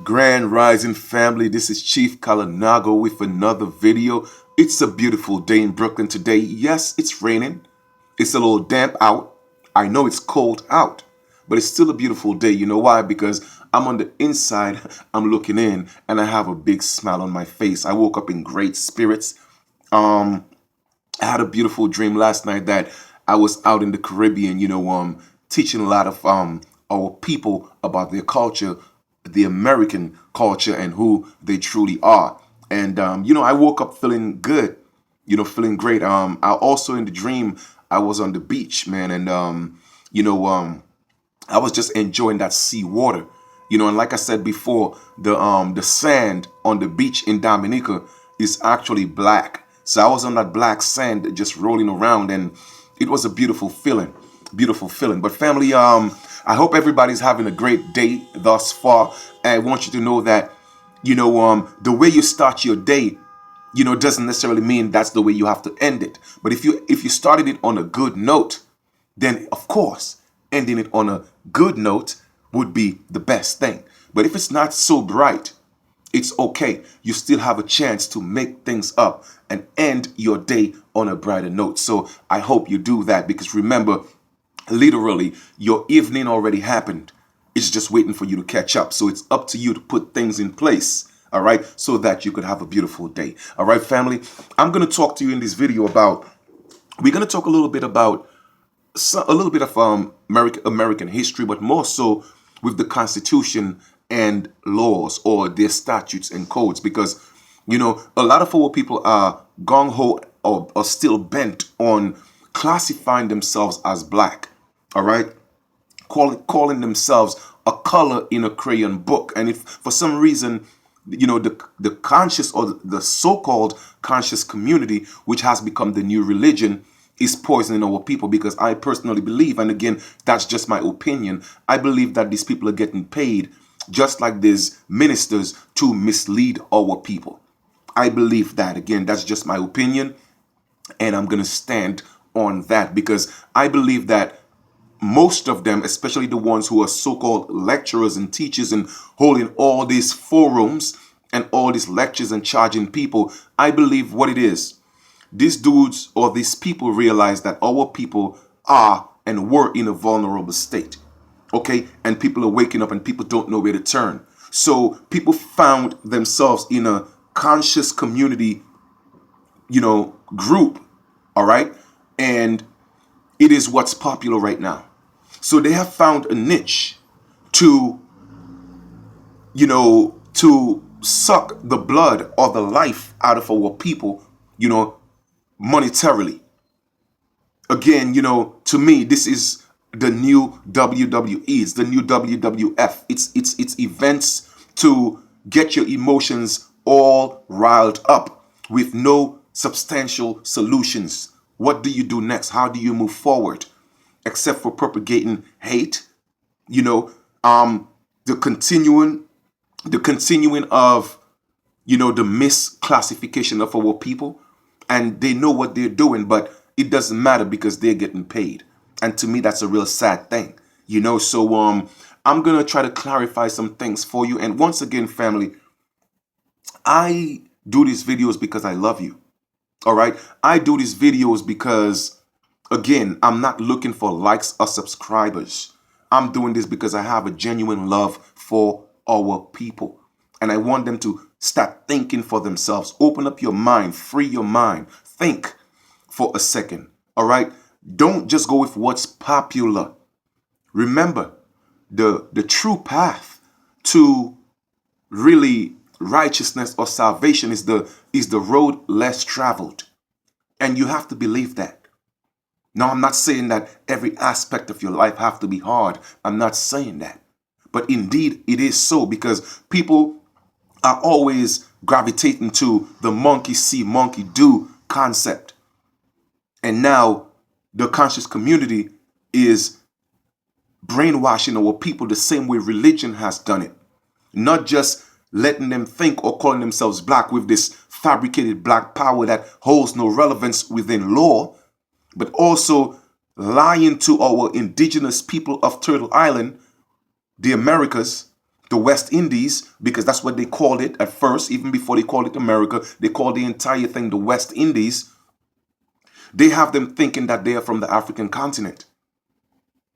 Grand Rising family, this is Chief Kalanago with another video. It's a beautiful day in Brooklyn today. Yes, it's raining. It's a little damp out. I know it's cold out, but it's still a beautiful day. You know why? Because I'm on the inside, I'm looking in, and I have a big smile on my face. I woke up in great spirits. Um, I had a beautiful dream last night that I was out in the Caribbean, teaching a lot of our people about their culture, the American culture, and who they truly are. And I woke up feeling good, feeling great. I also in the dream I was on the beach, man, and you know, um, I was just enjoying that sea water. And like I said before, the sand on the beach in Dominica is actually black. So I was on that black sand just rolling around, and it was a beautiful feeling. Beautiful feeling. But family, I hope everybody's having a great day thus far. And I want you to know that, the way you start your day, doesn't necessarily mean that's the way you have to end it. But if you started it on a good note, then of course, ending it on a good note would be the best thing. But if it's not so bright, it's okay. You still have a chance to make things up and end your day on a brighter note. So I hope you do that because remember, literally, your evening already happened. It's just waiting for you to catch up. So it's up to you to put things in place, all right, so that you could have a beautiful day. All right, family, I'm going to talk to you in this video we're going to talk a little bit about a little bit of American history, but more so with the Constitution and laws or their statutes and codes, because a lot of our people are gung ho or are still bent on classifying themselves as black. All right, calling themselves a color in a crayon book, and if for some reason the conscious or the so-called conscious community, which has become the new religion, is poisoning our people, because I personally believe, and again, that's just my opinion, I believe that these people are getting paid just like these ministers to mislead our people. I believe that. Again, that's just my opinion, and I'm going to stand on that because I believe that most of them, especially the ones who are so-called lecturers and teachers and holding all these forums and all these lectures and charging people, I believe what it is, these dudes or these people realize that our people are and were in a vulnerable state. Okay, and people are waking up and people don't know where to turn. So people found themselves in a conscious community, group. All right, and it is what's popular right now. So they have found a niche to, to suck the blood or the life out of our people, monetarily. Again, to me, this is the new WWE. It's the new WWF. It's events to get your emotions all riled up with no substantial solutions. What do you do next? How do you move forward? Except for propagating hate, the continuing of, the misclassification of our people, and they know what they're doing, but it doesn't matter because they're getting paid. And to me, that's a real sad thing, So I'm gonna try to clarify some things for you. And once again, family, I do these videos because I love you. All right, I do these videos because, again, I'm not looking for likes or subscribers. I'm doing this because I have a genuine love for our people. And I want them to start thinking for themselves. Open up your mind, free your mind. Think for a second. All right? Don't just go with what's popular. Remember, the true path to really righteousness or salvation is the road less traveled. And you have to believe that. Now, I'm not saying that every aspect of your life have to be hard. I'm not saying that. But indeed, it is so, because people are always gravitating to the monkey see, monkey do concept. And now the conscious community is brainwashing our people the same way religion has done it. Not just letting them think or calling themselves black with this fabricated black power that holds no relevance within law, but also lying to our indigenous people of Turtle Island, the Americas, The West Indies, because that's what they called it at first, even before they called it America, they called the entire thing the West Indies. They have them thinking that they are from the African continent.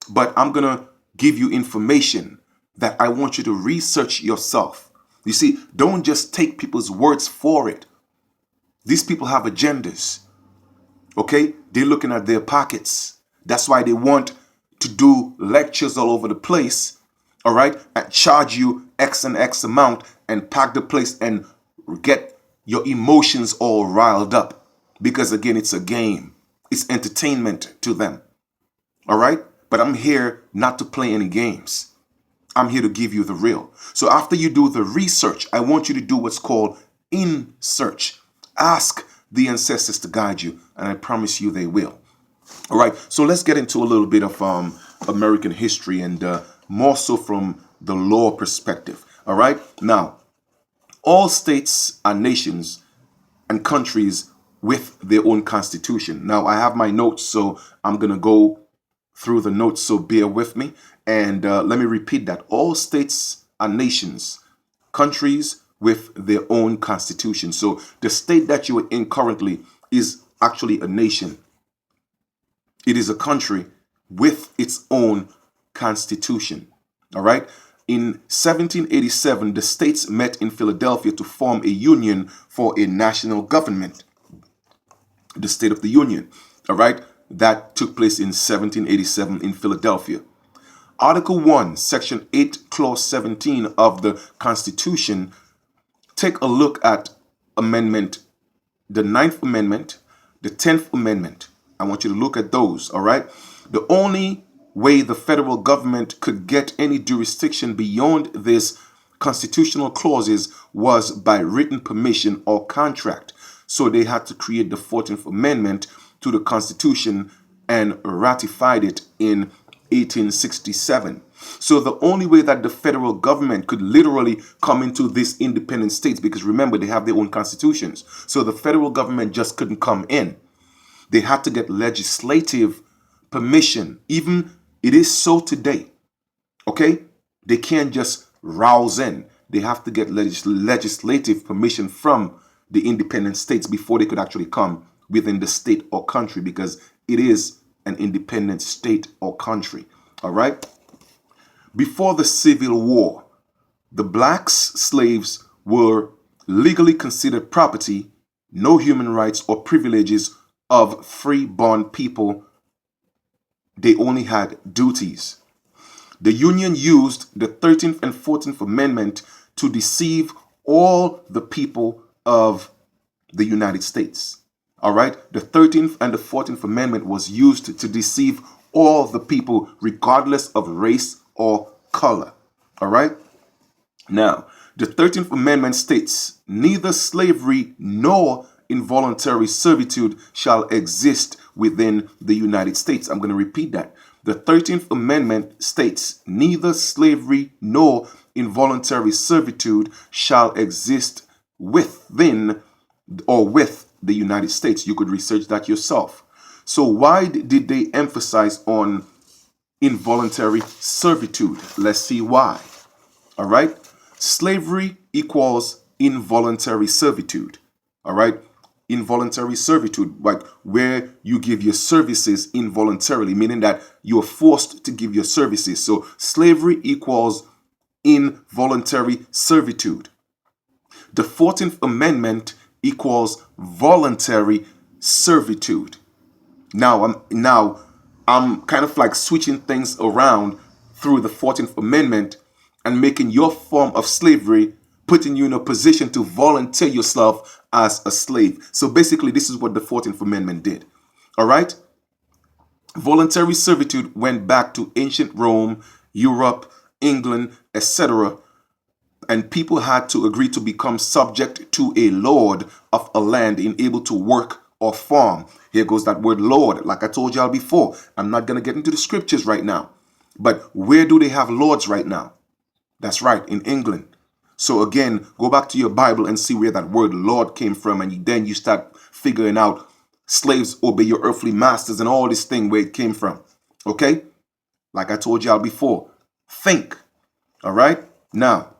But I'm going to give you information that I want you to research yourself. You see, don't just take people's words for it. These people have agendas, okay? They're looking at their pockets. That's why they want to do lectures all over the place, all right? And charge you X and X amount and pack the place and get your emotions all riled up. Because again, it's a game. It's entertainment to them, all right? But I'm here not to play any games. I'm here to give you the real. So after you do the research, I want you to do what's called in search. Ask the ancestors to guide you, and I promise you they will. All right, so let's get into a little bit of American history, and more so from the law perspective. All right, now, all states are nations and countries with their own constitution. Now, I have my notes, so I'm going to go through the notes, so bear with me. And let me repeat that. All states are nations, countries with their own constitution. So the state that you are in currently is actually a nation. It is a country with its own constitution. All right. In 1787, the states met in Philadelphia to form a union for a national government, the State of the Union. All right. That took place in 1787 in Philadelphia. Article 1, Section 8, Clause 17 of the Constitution. Take a look at Amendment, the 9th Amendment, the 10th Amendment. I want you to look at those, all right? The only way the federal government could get any jurisdiction beyond these constitutional clauses was by written permission or contract. So they had to create the 14th Amendment to the Constitution and ratified it in 1867. So the only way that the federal government could literally come into these independent states, because remember, they have their own constitutions. So the federal government just couldn't come in. They had to get legislative permission. Even it is so today. Okay? They can't just rouse in. They have to get legislative permission from the independent states before they could actually come within the state or country, because it is an independent state or country. All right? Before the Civil War, the blacks slaves were legally considered property, no human rights or privileges of free-born people. They only had duties. The Union used the 13th and 14th Amendment to deceive all the people of the United States. All right? The 13th and the 14th Amendment was used to deceive all the people, regardless of race or color. All right? Now, the 13th Amendment states, neither slavery nor involuntary servitude shall exist within the United States. I'm going to repeat that. The 13th Amendment states, neither slavery nor involuntary servitude shall exist within or with the United States. You could research that yourself. So why did they emphasize on involuntary servitude? Let's see why. All right. Slavery equals involuntary servitude. All right. Involuntary servitude, like where you give your services involuntarily, meaning that you're forced to give your services. So slavery equals involuntary servitude. The 14th Amendment equals voluntary servitude. Now I'm kind of like switching things around through the 14th Amendment and making your form of slavery, putting you in a position to volunteer yourself as a slave. So basically, this is what the 14th Amendment did. All right? Voluntary servitude went back to ancient Rome, Europe, England, etc. And people had to agree to become subject to a lord of a land and able to work or farm. Here goes that word lord. Like I told y'all before, I'm not going to get into the scriptures right now. But where do they have lords right now? That's right, in England. So again, go back to your Bible and see where that word Lord came from. And then you start figuring out slaves obey your earthly masters and all this thing where it came from. Okay? Like I told y'all before, think. All right? Now,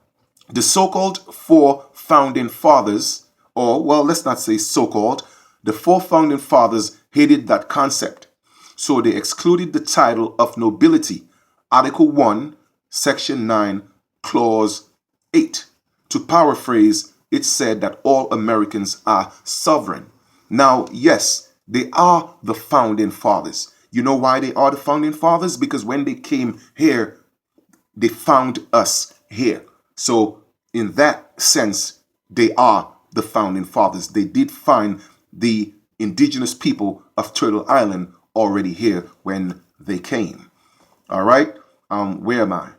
the so-called four founding fathers, or well, let's not say so-called, the four founding fathers hated that concept. So they excluded the title of nobility, Article 1, Section 9, Clause 8. To paraphrase, it said that all Americans are sovereign. Now, yes, they are the founding fathers. You know why they are the founding fathers? Because when they came here, they found us here. So in that sense, they are the founding fathers. They did find the indigenous people of Turtle Island already here when they came. All right. Where am I?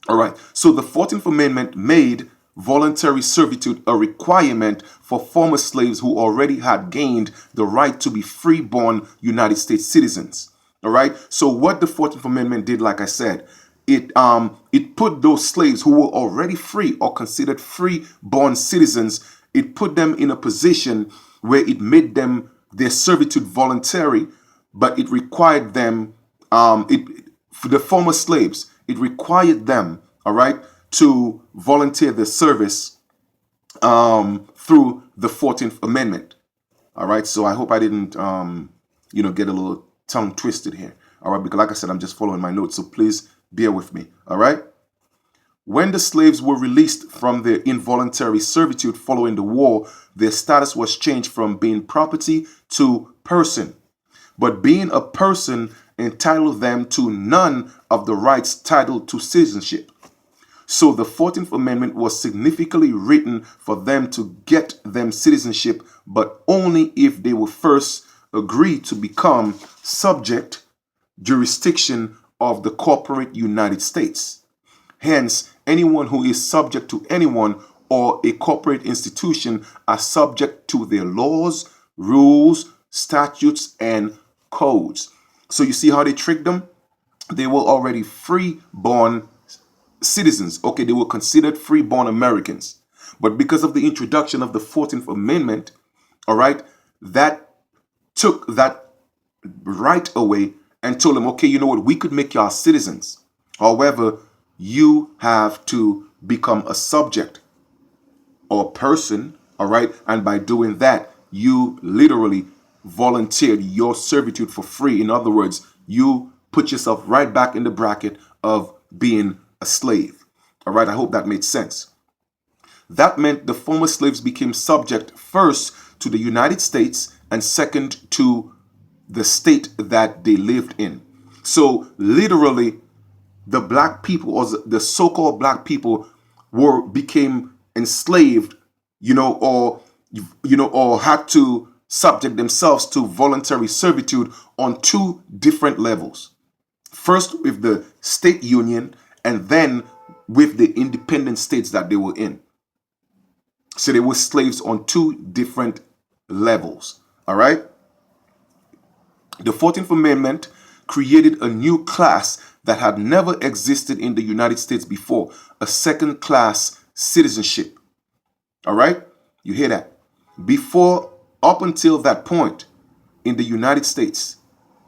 All right. So the 14th Amendment made voluntary servitude a requirement for former slaves who already had gained the right to be free-born United States citizens. All right. So what the 14th Amendment did, like I said, it put those slaves who were already free or considered free-born citizens, it put them in a position where it made them their servitude voluntary, but it required them, for the former slaves, it required them, all right, to volunteer their service through the 14th Amendment. All right, so I hope I didn't, get a little tongue twisted here. All right, because like I said, I'm just following my notes, so please bear with me. All right. When the slaves were released from their involuntary servitude following the war, their status was changed from being property to person. But being a person entitled them to none of the rights titled to citizenship. So the 14th Amendment was significantly written for them to get them citizenship, but only if they were first agreed to become subject jurisdiction of the corporate United States. Hence, anyone who is subject to anyone or a corporate institution are subject to their laws, rules, statutes, and codes. So you see how they tricked them? They were already free-born citizens. Okay, they were considered free-born Americans. But because of the introduction of the 14th Amendment, all right, that took that right away and told them, okay, you know what, we could make y'all citizens. However, you have to become a subject or person, all right? And by doing that, you literally volunteered your servitude for free. In other words, you put yourself right back in the bracket of being a slave. All right, I hope that made sense. That meant the former slaves became subject first to the United States and second to the state that they lived in. So literally, the black people, or the so-called black people, became enslaved, or had to subject themselves to voluntary servitude on two different levels. First with the state union, and then with the independent states that they were in. So they were slaves on two different levels. All right. The 14th Amendment created a new class that had never existed in the United States before, a second-class citizenship. All right? You hear that? Up until that point, in the United States,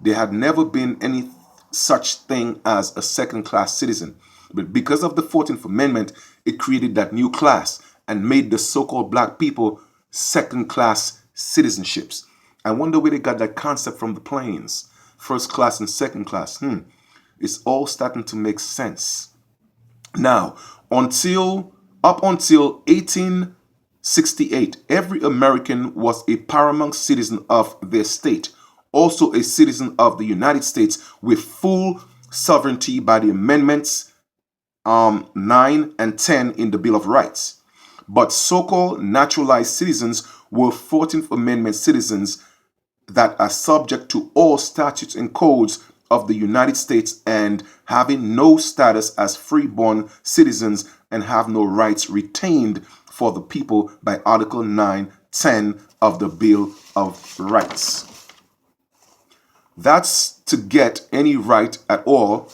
there had never been any such thing as a second-class citizen. But because of the 14th Amendment, it created that new class and made the so-called black people second-class citizenships. I wonder where they got that concept from the planes. First class and second class. It's all starting to make sense. Now, up until 1868, every American was a paramount citizen of their state, also a citizen of the United States with full sovereignty by the amendments 9 and 10 in the Bill of Rights. But so-called naturalized citizens were 14th Amendment citizens that are subject to all statutes and codes of the United States and having no status as free-born citizens and have no rights retained for the people by Article 9-10 of the Bill of Rights. That's to get any right at all.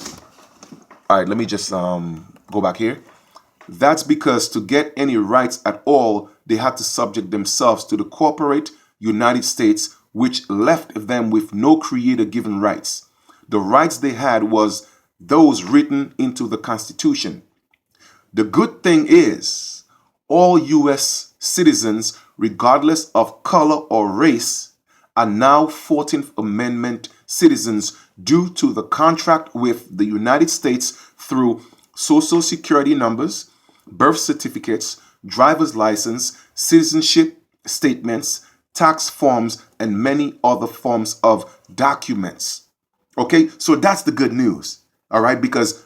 All right, let me just go back here. That's because to get any rights at all, they had to subject themselves to the corporate United States, which left them with no creator-given rights. The rights they had was those written into the Constitution. The good thing is all U.S. citizens, regardless of color or race, are now 14th Amendment citizens due to the contract with the United States through social security numbers, birth certificates, driver's license, citizenship statements, tax forms, and many other forms of documents. Okay, so that's the good news. All right, because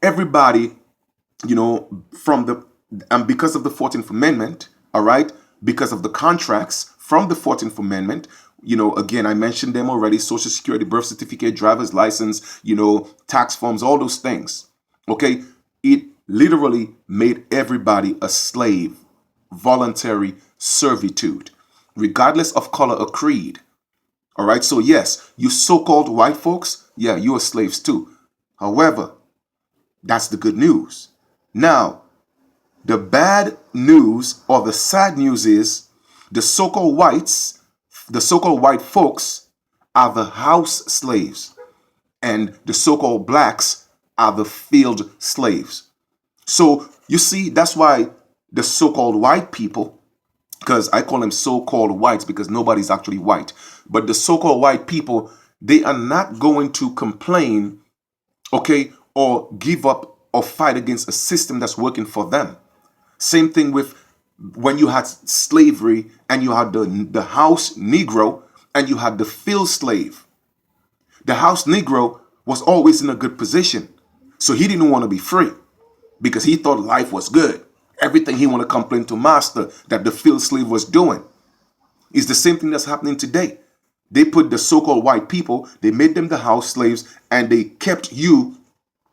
everybody, from the and because of the 14th Amendment, all right, because of the contracts from the 14th Amendment, again, I mentioned them already: social security, birth certificate, driver's license, tax forms, all those things. Okay, it literally made everybody a slave, voluntary servitude, regardless of color or creed. All right, so yes, you so-called white folks, yeah, you are slaves too. However, that's the good news. Now, the bad news or the sad news is the so-called whites, the so-called white folks are the house slaves, and the so-called blacks are the field slaves. So you see, that's why the so-called white people, because I call them so-called whites because nobody's actually white, but the so-called white people, they are not going to complain, okay, or give up or fight against a system that's working for them. Same thing with when you had slavery and you had the house Negro and you had the field slave. The house Negro was always in a good position. So he didn't want to be free because he thought life was good. Everything he wanted to complain to master that the field slave was doing is the same thing that's happening today. They put the so-called white people, they made them the house slaves, and they kept you,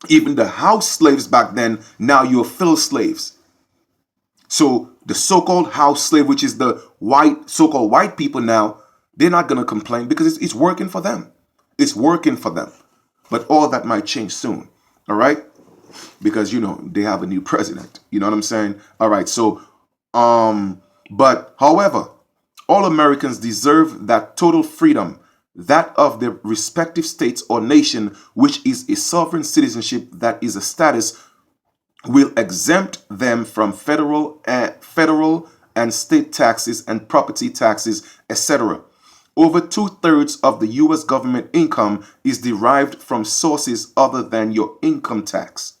even the house slaves back then, now you're field slaves. So the so-called house slave, which is the so-called white people now, they're not going to complain because it's working for them. It's working for them. But all that might change soon. All right? Because, they have a new president. You know what I'm saying? All right. So, but however, all Americans deserve that total freedom, that of their respective states or nation, which is a sovereign citizenship that is a status, will exempt them from federal and state taxes and property taxes, etc. Over 2/3 of the U.S. government income is derived from sources other than your income tax.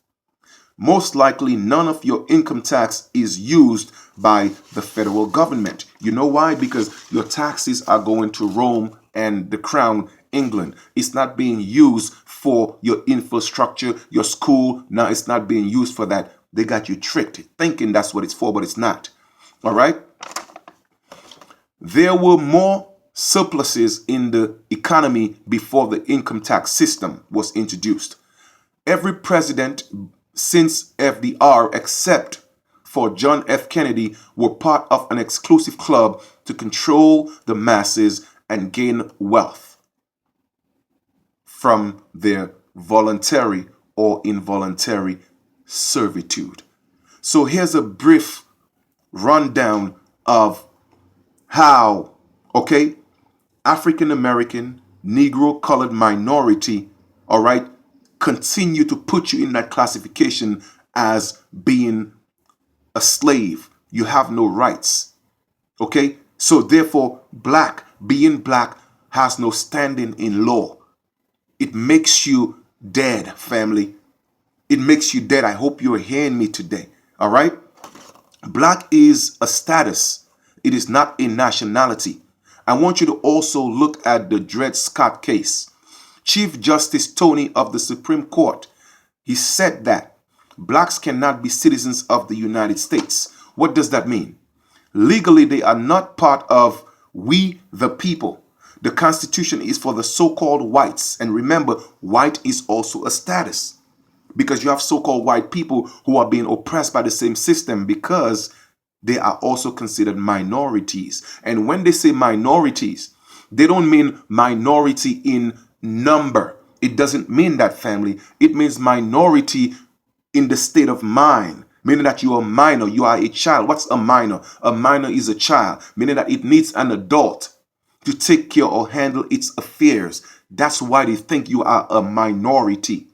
Most likely, none of your income tax is used by the federal government. You know why? Because your taxes are going to Rome and the Crown, England. It's not being used for your infrastructure, your school. Now it's not being used for that. They got you tricked, thinking that's what it's for, but it's not. All right? There were more surpluses in the economy before the income tax system was introduced. Every president since FDR, except for John F. Kennedy, were part of an exclusive club to control the masses and gain wealth from their voluntary or involuntary servitude. So here's a brief rundown of how, okay, African American, Negro, colored minority, all right, continue to put you in that classification as being a slave. You have no rights. Okay? So therefore, being black has no standing in law. It makes you dead, family. It makes you dead. I hope you're hearing me today. All right? Black is a status. It is not a nationality. I want you to also look at the Dred Scott case. Chief Justice Tony of the Supreme Court, he said that blacks cannot be citizens of the United States. What does that mean? Legally, they are not part of we the people. The Constitution is for the so-called whites. And remember, white is also a status because you have so-called white people who are being oppressed by the same system because they are also considered minorities. And when they say minorities, they don't mean minority in number. It doesn't mean that, family. It means minority in the state of mind, meaning that you are a minor, you are a child. What's a minor? A minor is a child, meaning that it needs an adult to take care or handle its affairs. That's why they think you are a minority.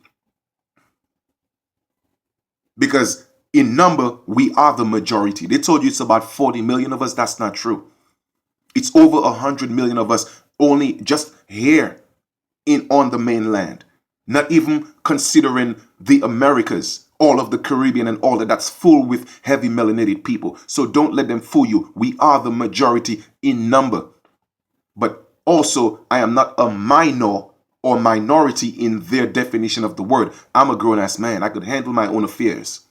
Because In number, we are the majority. They told you it's about 40 million of us. That's not true. It's over 100 million of us only just here on the mainland. Not even considering the Americas, all of the Caribbean and all that. That's full with heavy melanated people. So don't let them fool you. We are the majority in number. But also, I am not a minor or minority in their definition of the word. I'm a grown-ass man. I could handle my own affairs.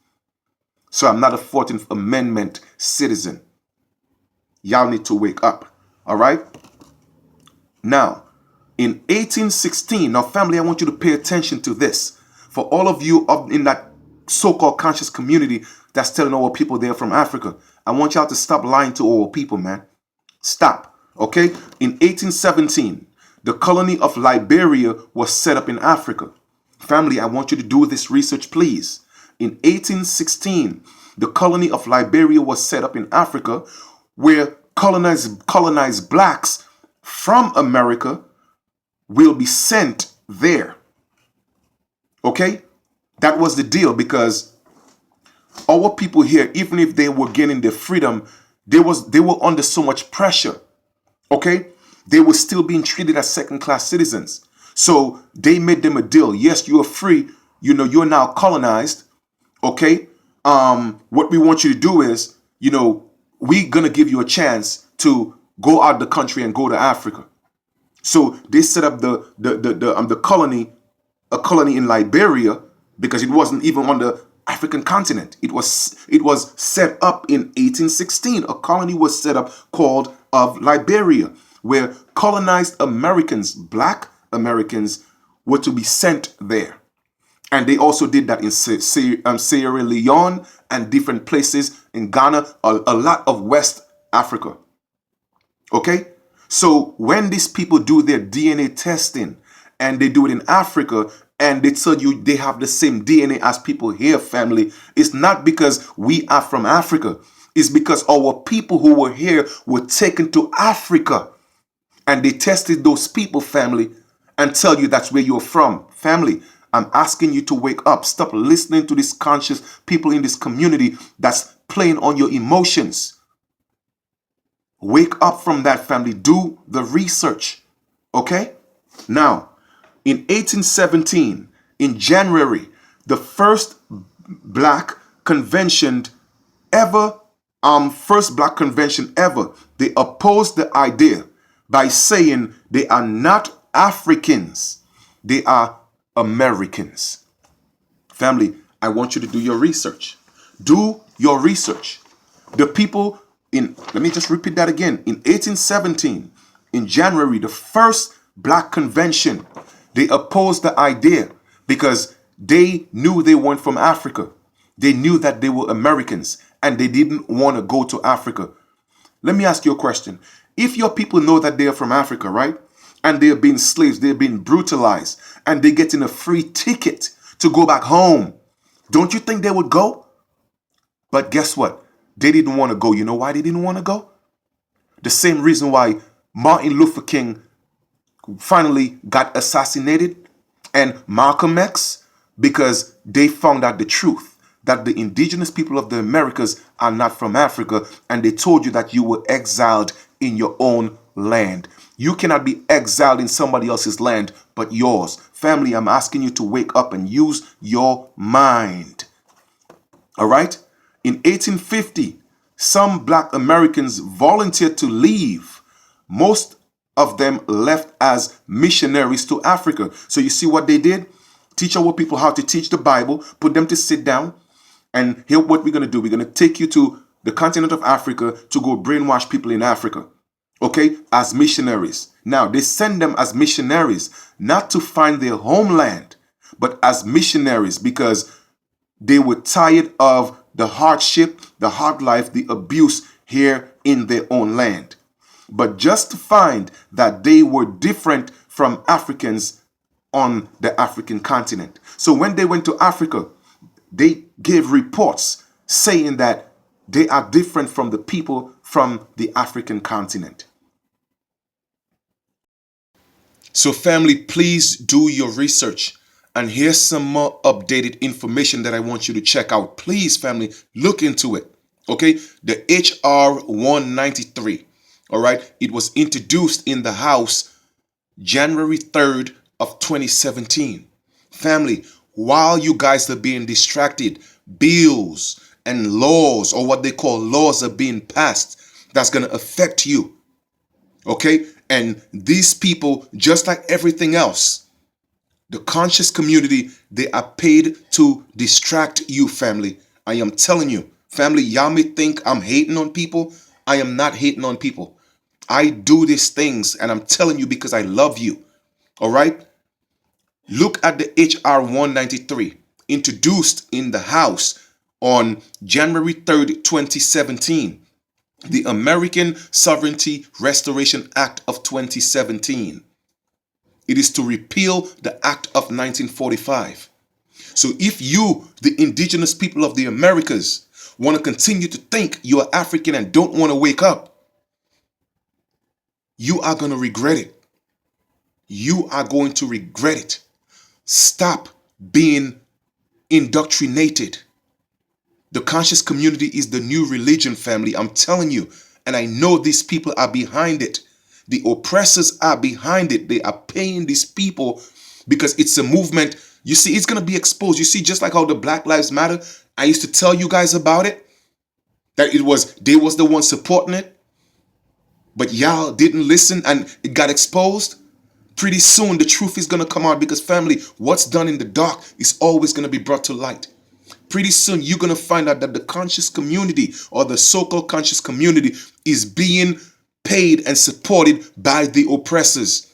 So I'm not a 14th Amendment citizen. Y'all need to wake up. All right? Now, in 1816, now family, I want you to pay attention to this. For all of you in that so-called conscious community that's telling our people they're from Africa, I want y'all to stop lying to our people, man. Stop. Okay? In 1817, the colony of Liberia was set up in Africa. Family, I want you to do this research, please. In 1816, the colony of Liberia was set up in Africa, where colonized blacks from America will be sent there. Okay? That was the deal, because our people here, even if they were gaining their freedom, they were under so much pressure. Okay? They were still being treated as second-class citizens. So they made them a deal. Yes, you are free. You know, you're now colonized. Okay? What we want you to do is, you know, we're going to give you a chance to go out the country and go to Africa. So they set up the colony, a colony in Liberia, because it wasn't even on the African continent. It was set up in 1816. A colony was set up called of Liberia, where colonized Americans, black Americans, were to be sent there. And they also did that in Sierra Leone and different places in Ghana, a lot of West Africa. Okay? So when these people do their DNA testing and they do it in Africa and they tell you they have the same DNA as people here, family, it's not because we are from Africa. It's because our people who were here were taken to Africa and they tested those people, family, and tell you that's where you're from. Family, I'm asking you to wake up. Stop listening to these conscious people in this community that's playing on your emotions. Wake up from that, family. Do the research. Okay? Now, in 1817, in January, the first black convention ever, they opposed the idea by saying they are not Africans. They are Americans. Family, I want you to do your research. Do your research. The people let me just repeat that again. In 1817, in January, the first black convention, they opposed the idea because they knew they weren't from Africa. They knew that they were Americans and they didn't want to go to Africa. Let me ask you a question. If your people know that they are from Africa, right? And they're being slaves, they're being brutalized, and they're getting a free ticket to go back home, don't you think they would go? But guess what? They didn't want to go. You know why they didn't want to go? The same reason why Martin Luther King finally got assassinated and Malcolm X, because they found out the truth that the indigenous people of the Americas are not from Africa, and they told you that you were exiled in your own land. You cannot be exiled in somebody else's land but yours. Family, I'm asking you to wake up and use your mind. All right? In 1850, some black Americans volunteered to leave. Most of them left as missionaries to Africa. So you see what they did? Teach our people how to teach the Bible, put them to sit down, and here what we're going to do. We're going to take you to the continent of Africa to go brainwash people in Africa. Okay? As missionaries. Now, they send them as missionaries, not to find their homeland, but as missionaries because they were tired of the hardship, the hard life, the abuse here in their own land. But just to find that they were different from Africans on the African continent. So when they went to Africa, they gave reports saying that they are different from the people from the African continent. So family, please do your research. And here's some more updated information that I want you to check out. Please, family, look into it. Okay, the HR 193. All right, it was introduced in the House January 3rd of 2017. Family, while you guys are being distracted, bills and laws, or what they call laws, are being passed that's going to affect you. Okay, and these people, just like everything else, the conscious community, they are paid to distract you, family. I am telling you, family, y'all may think I'm hating on people. I am not hating on people. I do these things, and I'm telling you because I love you. All right? Look at the HR 193, introduced in the House on January 3rd, 2017. The American Sovereignty Restoration Act of 2017. It is to repeal the Act of 1945. So if you, the indigenous people of the Americas, want to continue to think you are African and don't want to wake up, you are going to regret it. You are going to regret it. Stop being indoctrinated. The conscious community is the new religion, family. I'm telling you. And I know these people are behind it. The oppressors are behind it. They are paying these people because it's a movement. You see, it's going to be exposed. You see, just like how the Black Lives Matter, I used to tell you guys about it, that they was the one supporting it, but y'all didn't listen and it got exposed. Pretty soon, the truth is going to come out because, family, what's done in the dark is always going to be brought to light. Pretty soon, you're going to find out that the conscious community, or the so-called conscious community, is being paid and supported by the oppressors.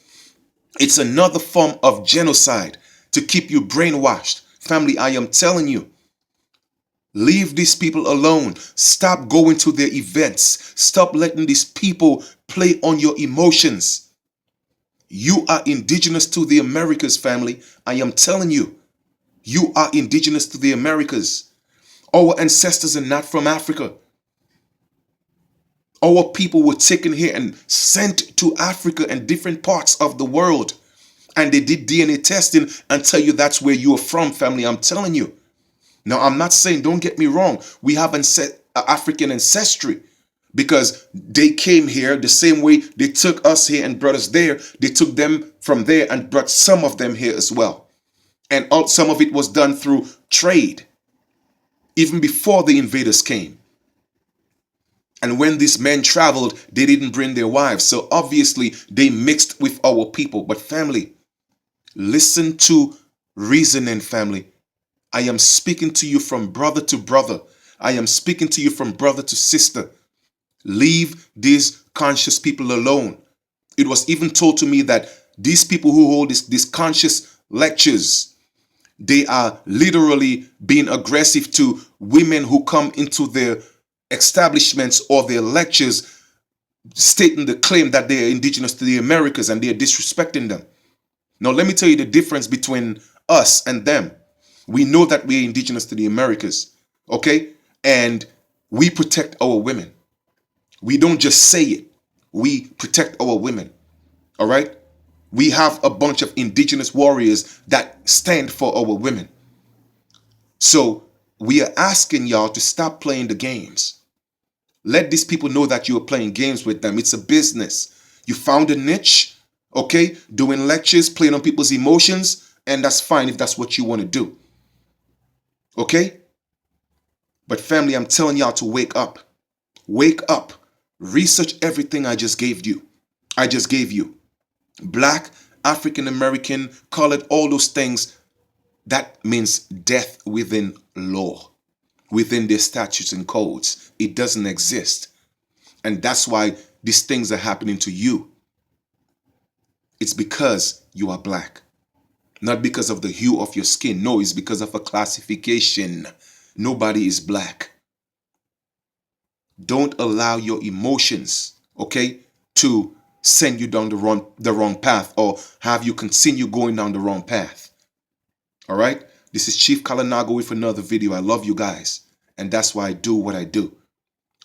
It's another form of genocide to keep you brainwashed. Family, I am telling you, leave these people alone. Stop going to their events. Stop letting these people play on your emotions. You are indigenous to the Americas, family. I am telling you, you are indigenous to the Americas. Our ancestors are not from Africa. Our people were taken here and sent to Africa and different parts of the world. And they did DNA testing and tell you that's where you are from, family. I'm telling you. Now, I'm not saying, don't get me wrong, we have African ancestry because they came here the same way they took us here and brought us there. They took them from there and brought some of them here as well. And some of it was done through trade, even before the invaders came. And when these men traveled, they didn't bring their wives. So obviously, they mixed with our people. But family, listen to reasoning, family. I am speaking to you from brother to brother. I am speaking to you from brother to sister. Leave these conscious people alone. It was even told to me that these people who hold these conscious lectures, they are literally being aggressive to women who come into their establishments or their lectures, stating the claim that they are indigenous to the Americas and they are disrespecting them. Now, let me tell you the difference between us and them. We know that we are indigenous to the Americas, okay? And we protect our women. We don't just say it. We protect our women, all right? We have a bunch of indigenous warriors that stand for our women. So we are asking y'all to stop playing the games. Let these people know that you are playing games with them. It's a business. You found a niche, okay? Doing lectures, playing on people's emotions, and that's fine if that's what you want to do. Okay? But family, I'm telling y'all to wake up. Wake up. Research everything I just gave you. Black, African American, call it all those things. That means death within law, within their statutes and codes. It doesn't exist. And that's why these things are happening to you. It's because you are black. Not because of the hue of your skin. No, it's because of a classification. Nobody is black. Don't allow your emotions, okay, to send you down the wrong path or have you continue going down the wrong path. All right? This is Chief Kalanago with another video. I love you guys. And that's why I do what I do.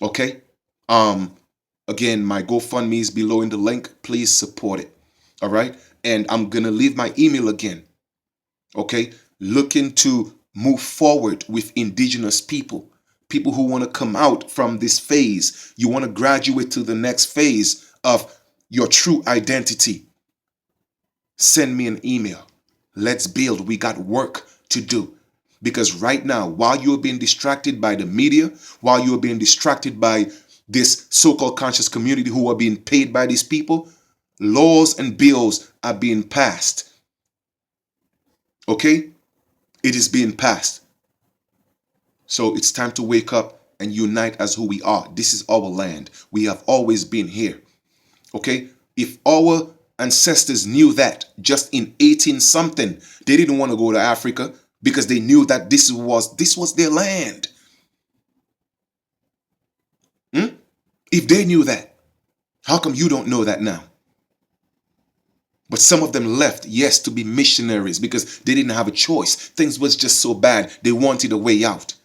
Okay? Again, my GoFundMe is below in the link. Please support it. All right? And I'm going to leave my email again. okay? Looking to move forward with indigenous people, people who want to come out from this phase. You want to graduate to the next phase of your true identity. Send me an email. Let's build. We got work to do. Because right now, while you're being distracted by the media, while you're being distracted by this so-called conscious community who are being paid by these people, laws and bills are being passed. Okay? It is being passed. So it's time to wake up and unite as who we are. This is our land. We have always been here. Okay? If our ancestors knew that just in 18 something, they didn't want to go to Africa because they knew that this was their land. If they knew that, how come you don't know that now? But some of them left, yes, to be missionaries because they didn't have a choice. Things was just so bad. They wanted a way out.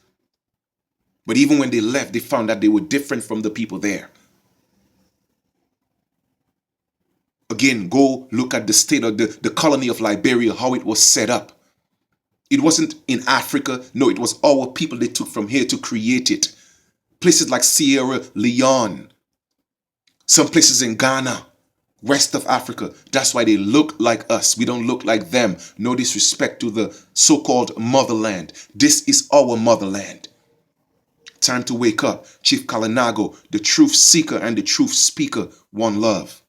But even when they left, they found that they were different from the people there. Again, go look at the state of the colony of Liberia, how it was set up. It wasn't in Africa. No, it was our people they took from here to create it. Places like Sierra Leone, some places in Ghana, west of Africa. That's why they look like us. We don't look like them. No disrespect to the so-called motherland. This is our motherland. Time to wake up. Chief Kalinago, the truth seeker and the truth speaker, one love.